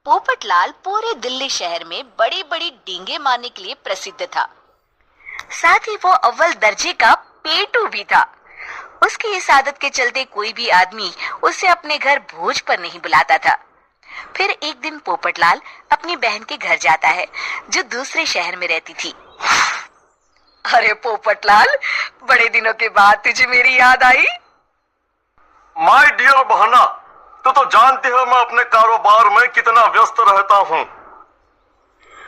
पोपटलाल पूरे दिल्ली शहर में बड़ी बड़ी डींगे मारने के लिए प्रसिद्ध था। साथ ही वो अव्वल दर्जे का पेटू भी था। उसकी इस आदत के चलते कोई भी आदमी उसे अपने घर भोज पर नहीं बुलाता था। फिर एक दिन पोपटलाल अपनी बहन के घर जाता है, जो दूसरे शहर में रहती थी। अरे पोपटलाल, बड़े दिनों के बाद तुझे मेरी याद आई? माय डियर बहना, तो जानती है मैं अपने कारोबार में कितना व्यस्त रहता हूँ।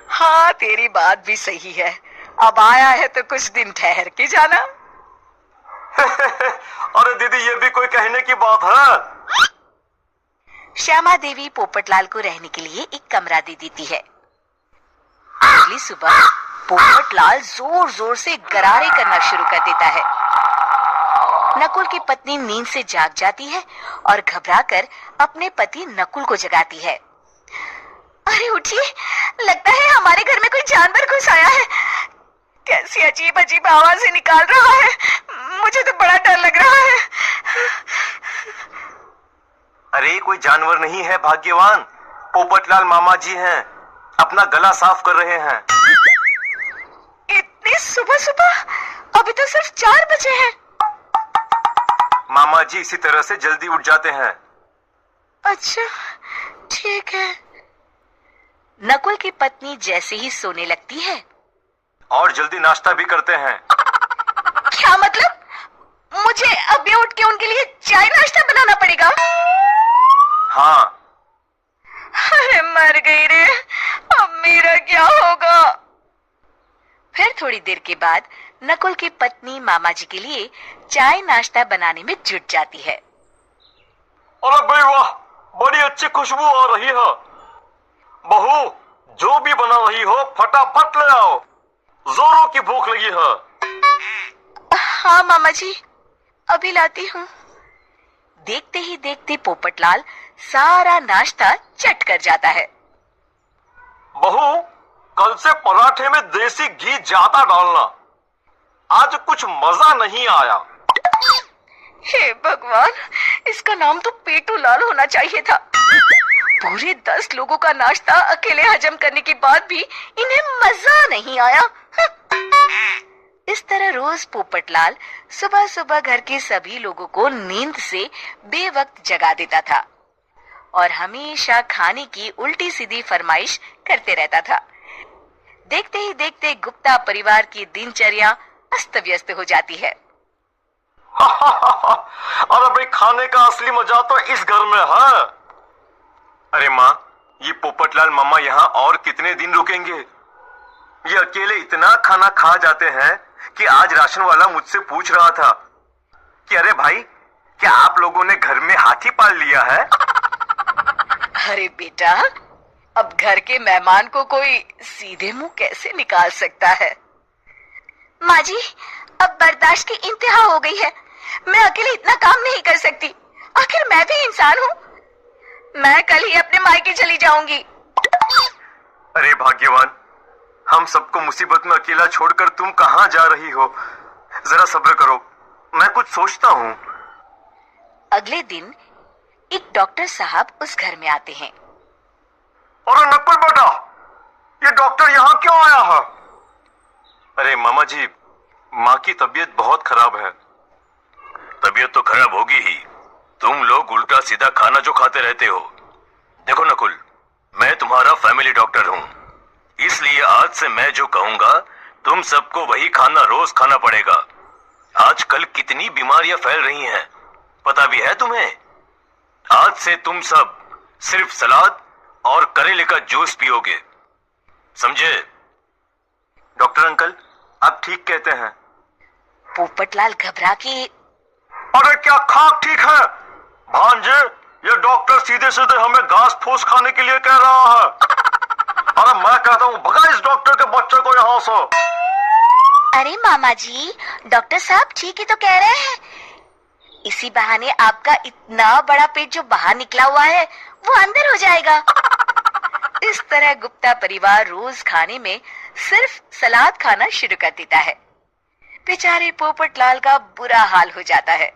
हाँ, तेरी बात भी सही है। अब आया है तो कुछ दिन ठहर के जाना। अरे दीदी, ये भी कोई कहने की बात है? श्यामा देवी पोपटलाल को रहने के लिए एक कमरा दे देती है। अगली सुबह पोपटलाल जोर जोर से गरारे करना शुरू कर देता है। नकुल की पत्नी नींद से जाग जाती है और घबराकर अपने पति नकुल को जगाती है। अरे उठिए, लगता है हमारे घर में कोई जानवर घुस आया है। कैसी अजीब अजीब आवाजें निकाल रहा है, मुझे तो बड़ा डर लग रहा है। अरे कोई जानवर नहीं है भाग्यवान, पोपटलाल मामा जी हैं, अपना गला साफ कर रहे हैं। इतनी सुबह सुबह? अभी तो सिर्फ 4 बजे हैं। मामा जी इसी तरह से जल्दी उठ जाते हैं। अच्छा, ठीक है। नकुल की पत्नी जैसे ही सोने लगती है और जल्दी नाश्ता भी करते हैं। क्या मतलब? मुझे अभी उठ के उनके लिए चाय नाश्ता बनाना पड़ेगा? हाँ। अरे मर गई रे, अब मेरा क्या होगा? फिर थोड़ी देर के बाद नकुल की पत्नी मामा जी के लिए चाय नाश्ता बनाने में जुट जाती है। अरे भाई वाह, बड़ी अच्छी खुशबू आ रही है। बहू, जो भी बना रही हो फटाफट ले आओ, जोरों की भूख लगी है। हाँ मामा जी, अभी लाती हूँ। देखते ही देखते पोपटलाल सारा नाश्ता चट कर जाता है। बहू, कल से पराठे में देसी घी ज्यादा डालना, आज कुछ मजा नहीं आया। हे भगवान, इसका नाम तो पेटू लाल होना चाहिए था। पूरे 10 लोगों का नाश्ता अकेले हजम करने के बाद भी इन्हें मजा नहीं आया। इस तरह रोज पोपटलाल सुबह सुबह घर के सभी लोगों को नींद से बेवक्त जगा देता था और हमेशा खाने की उल्टी सीधी फरमाइश करते रहता था। देखते ही देखते गुप्ता परिवार की दिनचर्या अस्त व्यस्त हो जाती है। अरे भाई, खाने का असली मजा तो इस घर में है। अरे माँ, ये पोपटलाल मामा यहाँ और कितने दिन रुकेंगे? ये अकेले इतना खाना खा जाते हैं कि आज राशन वाला मुझसे पूछ रहा था कि अरे भाई, क्या आप लोगों ने घर में हाथी पाल लिया है? अरे बेटा, अब घर के मेहमान को कोई सीधे मुंह कैसे निकाल सकता है? माँ जी, अब बर्दाश्त की इंतहा हो गई है। मैं अकेले इतना काम नहीं कर सकती। आखिर मैं भी इंसान हूँ। मैं कल ही अपने मायके चली जाऊंगी। अरे भाग्यवान, हम सबको मुसीबत में अकेला छोड़कर तुम कहाँ जा रही हो? जरा सब्र करो, मैं कुछ सोचता हूँ। अगले दिन एक डॉक्टर साहब उस घर में आते हैं। अरे नकुल बेटा, ये डॉक्टर यहाँ क्यों आया है? अरे मामा जी, माँ की तबीयत बहुत खराब है। तबीयत तो खराब होगी ही, तुम लोग उल्टा सीधा खाना जो खाते रहते हो। देखो नकुल, मैं तुम्हारा फैमिली डॉक्टर हूँ, इसलिए आज से मैं जो कहूँगा तुम सबको वही खाना रोज खाना पड़ेगा। आजकल कितनी बीमारियां फैल रही हैं, पता भी है तुम्हें? आज से तुम सब सिर्फ सलाद और करेले का जूस पियोगे, समझे? डॉक्टर अंकल, आप ठीक कहते हैं। पोपटलाल घबरा के, अरे क्या खाक ठीक है भांजे? ये डॉक्टर सीधे सीधे हमें घास फूस खाने के लिए कह रहा है। अरे मैं कहता हूँ, भगा इस डॉक्टर के बच्चे को यहाँ से। अरे मामा जी, डॉक्टर साहब ठीक ही तो कह रहे हैं। इसी बहाने आपका इतना बड़ा पेट जो बाहर निकला हुआ है वो अंदर हो जाएगा। इस तरह गुप्ता परिवार रोज खाने में सिर्फ सलाद खाना शुरू कर देता है। बेचारे पोपटलाल का बुरा हाल हो जाता है।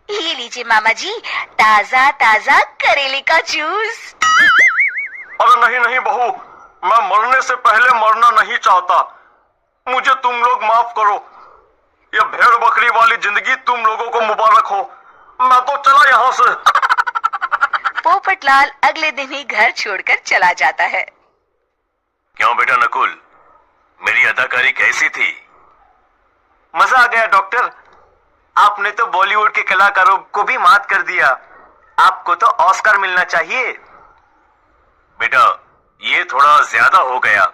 ये लीजिए मामा जी, ताजा ताजा करेले का जूस। अरे नहीं नहीं बहू, मैं मरने से पहले मरना नहीं चाहता। मुझे तुम लोग माफ करो। ये भेड़ बकरी वाली जिंदगी तुम लोगों को मुबारक हो। मैं तो चला यहाँ से। पोपटलाल अगले दिन ही घर छोड़कर चला जाता है। क्यों बेटा नकुल, मेरी अदाकारी कैसी थी? मजा आ गया डॉक्टर। आपने तो बॉलीवुड के कलाकारों को भी मात कर दिया। आपको तो ऑस्कर मिलना चाहिए। बेटा ये थोड़ा ज्यादा हो गया।